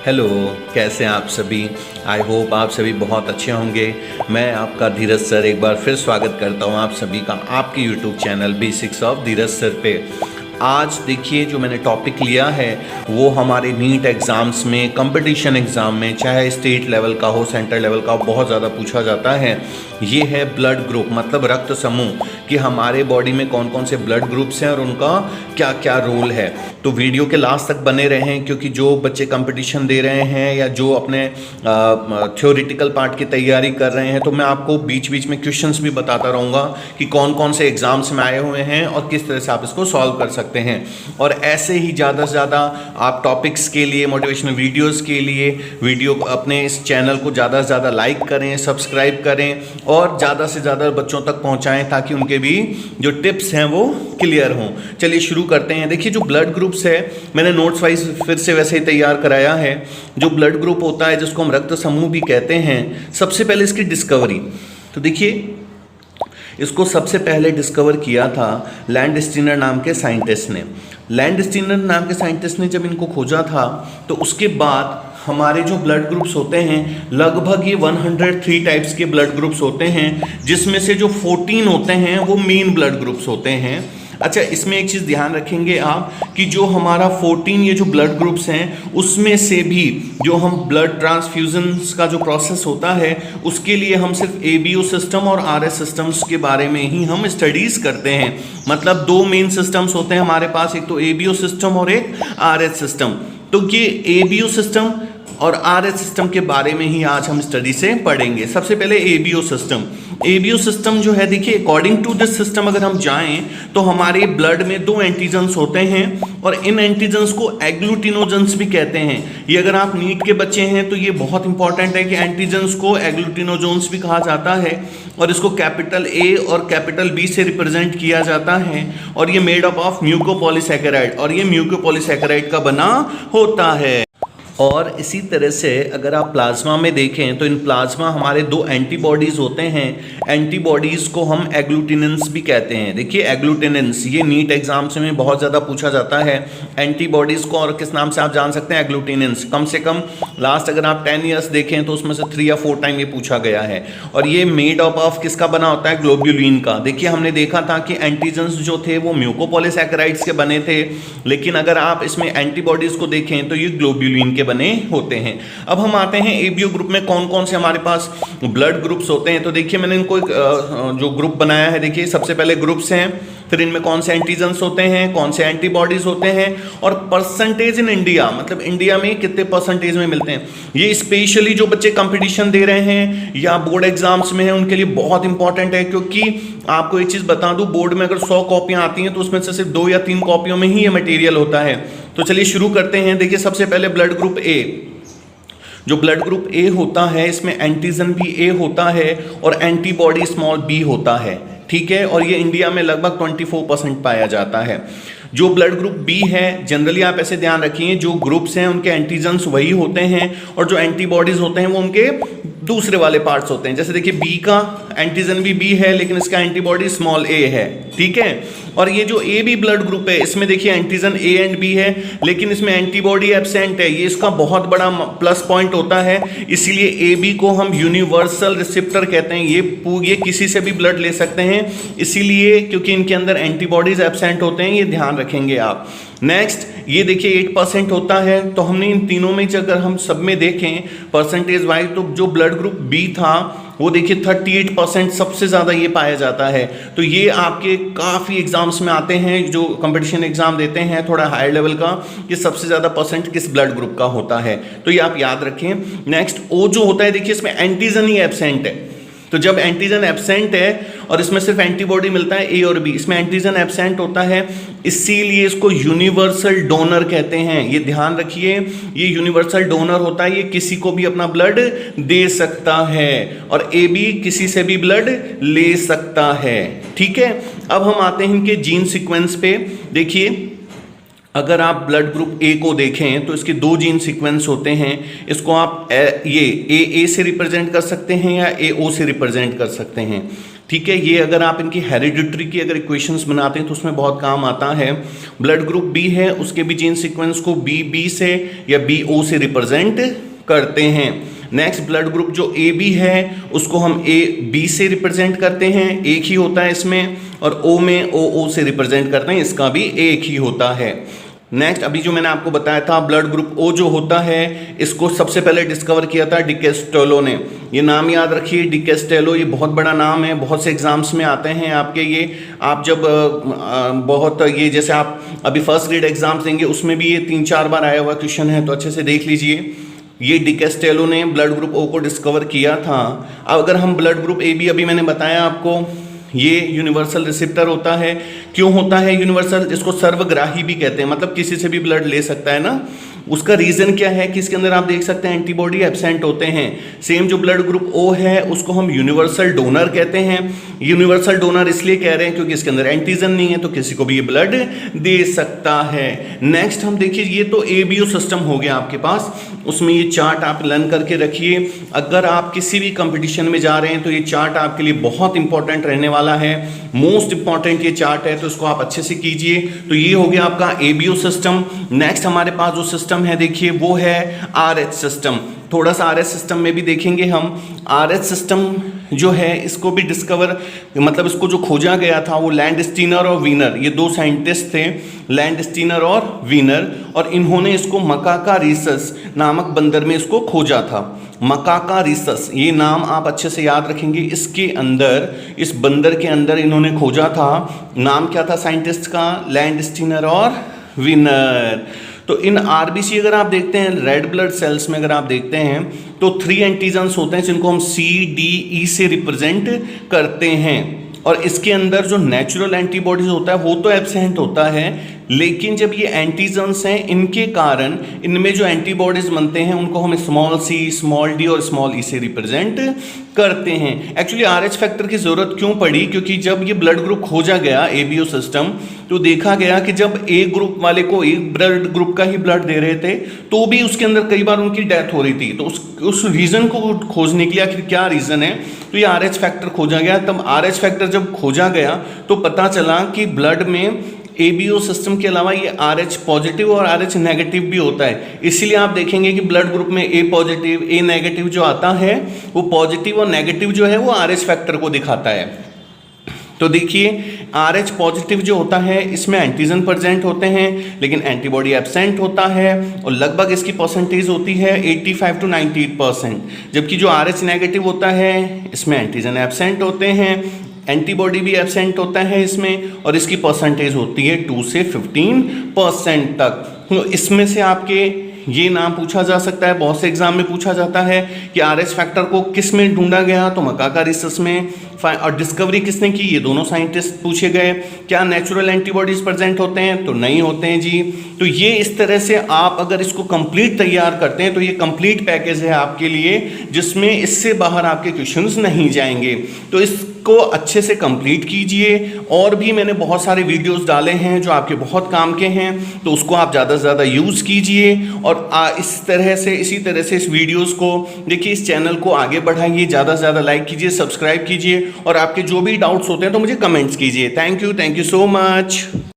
Hello, कैसे हैं आप सभी। आई होप आप सभी बहुत अच्छे होंगे। मैं आपका धीरज सर एक बार फिर स्वागत करता हूं आप सभी का आपके YouTube channel basics of Dheeraj sir पे। आज देखिए जो मैंने टॉपिक लिया है वो हमारे नीट एग्ज़ाम्स में, कंपटीशन एग्ज़ाम में, चाहे स्टेट लेवल का हो, सेंटर लेवल का हो, बहुत ज़्यादा पूछा जाता है। ये है ब्लड ग्रुप, मतलब रक्त समूह, कि हमारे बॉडी में कौन कौन से ब्लड ग्रुप्स हैं और उनका क्या क्या रोल है। तो वीडियो के लास्ट तक बने रहें, क्योंकि जो बच्चे कंपटीशन दे रहे हैं या जो अपने थ्योरेटिकल पार्ट की तैयारी कर रहे हैं, तो मैं आपको बीच बीच में क्वेश्चंस भी बताता रहूँगा कि कौन कौन से एग्ज़ाम्स में आए हुए हैं और किस तरह से आप इसको सॉल्व कर सकते हैं। और ऐसे ही ज़्यादा से ज़्यादा आप टॉपिक्स के लिए, मोटिवेशनल वीडियोज़ के लिए वीडियो अपने इस चैनल को ज़्यादा से ज़्यादा लाइक करें, सब्सक्राइब करें और ज़्यादा से ज़्यादा बच्चों तक पहुँचाएँ, ताकि उनके भी जो टिप्स हैं वो क्लियर हों। चलिए शुरू करते हैं। देखिए जो ब्लड ग्रुप्स है, मैंने नोट्स वाइज फिर से वैसे ही तैयार कराया है। जो ब्लड ग्रुप होता है, जिसको हम रक्त समूह भी कहते हैं, सबसे पहले इसकी डिस्कवरी, तो देखिए इसको सबसे पहले डिस्कवर किया था लैंडस्टीनर नाम के साइंटिस्ट ने। लैंडस्टीनर नाम के साइंटिस्ट ने जब इनको खोजा था, तो उसके बाद हमारे जो ब्लड ग्रुप्स होते हैं, लगभग ये 103 टाइप्स के ब्लड ग्रुप्स होते हैं, जिसमें से जो 14 होते हैं वो मेन ब्लड ग्रुप्स होते हैं। अच्छा, इसमें एक चीज़ ध्यान रखेंगे आप कि जो हमारा 14 ये जो ब्लड ग्रुप्स हैं, उसमें से भी जो हम ब्लड ट्रांसफ्यूजन्स का जो प्रोसेस होता है, उसके लिए हम सिर्फ एबीओ सिस्टम और आरएस सिस्टम्स के बारे में ही हम स्टडीज़ करते हैं। मतलब दो मेन सिस्टम्स होते हैं हमारे पास, एक तो एबीओ सिस्टम और एक आरएस सिस्टम। तो ये एबीओ सिस्टम और आरएस सिस्टम के बारे में ही आज हम स्टडी से पढ़ेंगे। सबसे पहले एबीओ सिस्टम। एबीओ सिस्टम जो है, देखिए अकॉर्डिंग टू दिस सिस्टम अगर हम जाएं तो हमारे ब्लड में दो एंटीजन्स होते हैं और इन एंटीजन्स को एग्लूटिनोजेंस भी कहते हैं। ये अगर आप नीट के बच्चे हैं तो ये बहुत इंपॉर्टेंट है कि एंटीजन्स को एग्लूटिनोजेंस भी कहा जाता है और इसको कैपिटल ए और कैपिटल बी से रिप्रेजेंट किया जाता है। और ये मेड अप ऑफ म्यूकोपॉलीसैकेराइड, और ये म्यूकोपॉलीसैकेराइड का बना होता है। और इसी तरह से अगर आप प्लाज्मा में देखें तो इन प्लाज्मा हमारे दो एंटीबॉडीज़ होते हैं। एंटीबॉडीज़ को हम एग्लूटिनेंस भी कहते हैं। देखिए एग्लूटिनेंस, ये नीट एग्जाम्स में बहुत ज़्यादा पूछा जाता है। एंटीबॉडीज़ को और किस नाम से आप जान सकते हैं? एग्लूटिनेंस। कम से कम लास्ट अगर आप 10 ईयर्स देखें तो उसमें से 3 या 4 टाइम ये पूछा गया है। और ये मेड अप ऑफ किसका बना होता है? ग्लोब्यूलिन का। देखिए हमने देखा था कि एंटीजन्स जो थे वो म्यूकोपॉलीसैकेराइड्स के बने थे, लेकिन अगर आप इसमें एंटीबॉडीज़ को देखें तो ये ग्लोब्यूलिन के बने होते हैं। अब हम आते हैं एबीओ ग्रुप में कौन कौन से हमारे पास ब्लड ग्रुप्स होते हैं। तो देखिए मैंने इनको एक जो ग्रुप बनाया है, देखिए सबसे पहले ग्रुप्स हैं, फिर इनमें कौन से एंटीजन्स होते हैं, कौन से एंटीबॉडीज होते हैं और परसेंटेज इन इंडिया, मतलब इंडिया में कितने परसेंटेज में मिलते हैं। ये स्पेशली जो बच्चे कंपटीशन दे रहे हैं या बोर्ड एग्जाम्स में हैं उनके लिए बहुत इंपॉर्टेंट है, क्योंकि आपको एक चीज बता दूं, बोर्ड में अगर 100 कॉपियां आती हैं तो उसमें से सिर्फ 2 या 3 कॉपियों में ही ये मटेरियल होता है। तो चलिए शुरू करते हैं। देखिए सबसे पहले ब्लड ग्रुप ए। जो ब्लड ग्रुप ए होता है इसमें एंटीजन भी ए होता है और एंटीबॉडी स्मॉल बी होता है, ठीक है। और ये इंडिया में लगभग 24% पाया जाता है। जो ब्लड ग्रुप बी है, जनरली आप ऐसे ध्यान रखिए, जो ग्रुप्स हैं उनके एंटीजन्स वही होते हैं और जो एंटीबॉडीज होते हैं वो उनके दूसरे वाले पार्ट्स होते हैं। जैसे देखिए बी का एंटीजन भी बी है, लेकिन इसका एंटीबॉडी स्मॉल ए है, ठीक है। और ये जो ए बी ब्लड ग्रुप है, इसमें देखिए एंटीजन ए एंड बी है, लेकिन इसमें एंटीबॉडी एब्सेंट है। ये इसका बहुत बड़ा प्लस पॉइंट होता है, इसीलिए ए बी को हम यूनिवर्सल रिसेप्टर कहते हैं। ये किसी से भी ब्लड ले सकते हैं, इसीलिए क्योंकि इनके अंदर एंटीबॉडीज एब्सेंट होते हैं, ये ध्यान रखेंगे आप। नेक्स्ट ये देखिए 8% होता है। तो हमने इन तीनों में अगर हम सब में देखें परसेंटेज वाइज, तो जो ब्लड ग्रुप बी था वो देखिए 38% सबसे ज़्यादा ये पाया जाता है। तो ये आपके काफ़ी एग्जाम्स में आते हैं, जो कंपटीशन एग्जाम देते हैं थोड़ा हायर लेवल का, कि सबसे ज़्यादा परसेंट किस ब्लड ग्रुप का होता है, तो ये आप याद रखें। नेक्स्ट ओ जो होता है, देखिए इसमें एंटीजन ही एब्सेंट है। तो जब एंटीजन एब्सेंट है और इसमें सिर्फ एंटीबॉडी मिलता है ए और बी, इसमें एंटीजन एब्सेंट होता है, इसीलिए इसको यूनिवर्सल डोनर कहते हैं। ये ध्यान रखिए, ये यूनिवर्सल डोनर होता है, ये किसी को भी अपना ब्लड दे सकता है और ए बी किसी से भी ब्लड ले सकता है, ठीक है। अब हम आते हैं इनके जीन सीक्वेंस पे। देखिए अगर आप ब्लड ग्रुप ए को देखें तो इसके 2 जीन सीक्वेंस होते हैं। इसको आप ये ए से रिप्रेजेंट कर सकते हैं या ए ओ से रिप्रेजेंट कर सकते हैं, ठीक है। ये अगर आप इनकी हेरिडिटरी की अगर इक्वेशंस बनाते हैं तो उसमें बहुत काम आता है। ब्लड ग्रुप बी है, उसके भी जीन सीक्वेंस को बी से या BO से रिप्रेजेंट करते हैं। नेक्स्ट ब्लड ग्रुप जो AB है उसको हम AB से रिप्रेजेंट करते हैं, एक ही होता है इसमें, और O में OO से रिप्रेजेंट करते हैं, इसका भी एक ही होता है। नेक्स्ट अभी जो मैंने आपको बताया था ब्लड ग्रुप O जो होता है इसको सबसे पहले डिस्कवर किया था डिकेस्टेलो ने। ये नाम याद रखिए, डिकेस्टेलो, ये बहुत बड़ा नाम है, बहुत से एग्जाम्स में आते हैं आपके। ये आप जब बहुत ये जैसे आप अभी फर्स्ट ग्रेड एग्जाम्स देंगे उसमें भी ये 3-4 बार आया हुआ क्वेश्चन है, तो अच्छे से देख लीजिए। ये डिकेस्टेलो ने ब्लड ग्रुप O को डिस्कवर किया था। अब अगर हम ब्लड ग्रुप AB, अभी मैंने बताया आपको, ये यूनिवर्सल रिसेप्टर होता है। क्यों होता है यूनिवर्सल? इसको सर्वग्राही भी कहते हैं, मतलब किसी से भी ब्लड ले सकता है ना। उसका रीजन क्या है कि इसके अंदर आप देख सकते हैं एंटीबॉडी एब्सेंट होते हैं। सेम जो ब्लड ग्रुप O है उसको हम यूनिवर्सल डोनर कहते हैं। यूनिवर्सल डोनर इसलिए कह रहे हैं क्योंकि इसके अंदर एंटीजन नहीं है, तो किसी को भी ये ब्लड दे सकता है। नेक्स्ट हम देखिए, ये तो ABO सिस्टम हो गया आपके पास, उसमें ये चार्ट आप लर्न करके रखिए। अगर आप किसी भी कंपटीशन में जा रहे हैं तो ये चार्ट आपके लिए बहुत इंपॉर्टेंट रहने वाला है, मोस्ट इंपॉर्टेंट ये चार्ट है, तो इसको आप अच्छे से कीजिए। तो ये हो गया आपका ABO सिस्टम। नेक्स्ट हमारे पास जो सिस्टम है देखिए वो है RH सिस्टम। थोड़ा सा RH सिस्टम में भी देखेंगे हम। RH सिस्टम जो है इसको भी डिस्कवर, मतलब इसको जो खोजा गया था वो लैंडस्टीनर और वीनर, ये 2 साइंटिस्ट थे, लैंडस्टीनर और वीनर, और इन्होंने इसको मकाकारीसस नामक बंदर में इसको खोजा था। मकाकारीसस ये नाम आप अच्छे से याद रखेंगे। इसके अंदर, इस बंदर के अंदर इन्होंने खोजा था। नाम क्या था साइंटिस्ट का? लैंडस्टीनर और वीनर। तो इन RBC अगर आप देखते हैं, रेड ब्लड सेल्स में अगर आप देखते हैं तो 3 एंटीजन्स होते हैं जिनको हम CDE से रिप्रेजेंट करते हैं। और इसके अंदर जो नेचुरल एंटीबॉडीज होता है वो तो एब्सेंट होता है, लेकिन जब ये एंटीजन्स हैं इनके कारण इनमें जो एंटीबॉडीज बनते हैं उनको हम स्मॉल c, स्मॉल d और स्मॉल e से रिप्रेजेंट करते हैं। एक्चुअली RH फैक्टर की जरूरत क्यों पड़ी? क्योंकि जब ये ब्लड ग्रुप खोजा गया ABO सिस्टम, तो देखा गया कि जब A ग्रुप वाले को एक ब्लड ग्रुप का ही ब्लड दे रहे थे तो भी उसके अंदर कई बार उनकी डेथ हो रही थी। तो उस रीजन को खोजने के लिए आखिर क्या रीजन है, तो ये RH फैक्टर खोजा गया। तब RH फैक्टर जब खोजा गया तो पता चला कि ब्लड में ABO सिस्टम के अलावा ये RH पॉजिटिव और RH नेगेटिव भी होता है। इसीलिए आप देखेंगे कि ब्लड ग्रुप में A पॉजिटिव, A नेगेटिव जो आता है वो पॉजिटिव और नेगेटिव जो है वो RH फैक्टर को दिखाता है। तो देखिए RH पॉजिटिव जो होता है इसमें एंटीजन प्रेजेंट होते हैं लेकिन एंटीबॉडी एब्सेंट होता है, और लगभग इसकी परसेंटेज होती है 85 to 98%। जबकि जो RH नेगेटिव होता है इसमें एंटीजन एब्सेंट होते हैं, एंटीबॉडी भी एब्सेंट होता है इसमें, और इसकी परसेंटेज होती है 2 से 15% तक। तो इसमें से आपके ये नाम पूछा जा सकता है, बहुत से एग्जाम में पूछा जाता है कि RH फैक्टर को किस में ढूंढा गया, तो मकाकारीसस में। और डिस्कवरी किसने की? ये दोनों साइंटिस्ट पूछे गए। क्या नेचुरल एंटीबॉडीज प्रेजेंट होते हैं? तो नहीं होते हैं जी। तो ये इस तरह से आप अगर इसको कंप्लीट तैयार करते हैं तो ये कंप्लीट पैकेज है आपके लिए, जिसमें इससे बाहर आपके क्वेश्चंस नहीं जाएंगे। तो इसको अच्छे से कंप्लीट कीजिए। और भी मैंने बहुत सारे वीडियोस डाले हैं जो आपके बहुत काम के हैं, तो उसको आप ज़्यादा से ज़्यादा यूज़ कीजिए। और इसी तरह से इस वीडियोस को देखिए, इस चैनल को आगे बढ़ाइए, ज़्यादा से ज़्यादा लाइक कीजिए, सब्सक्राइब कीजिए, और आपके जो भी डाउट्स होते हैं तो मुझे कमेंट्स कीजिए। Thank you so much.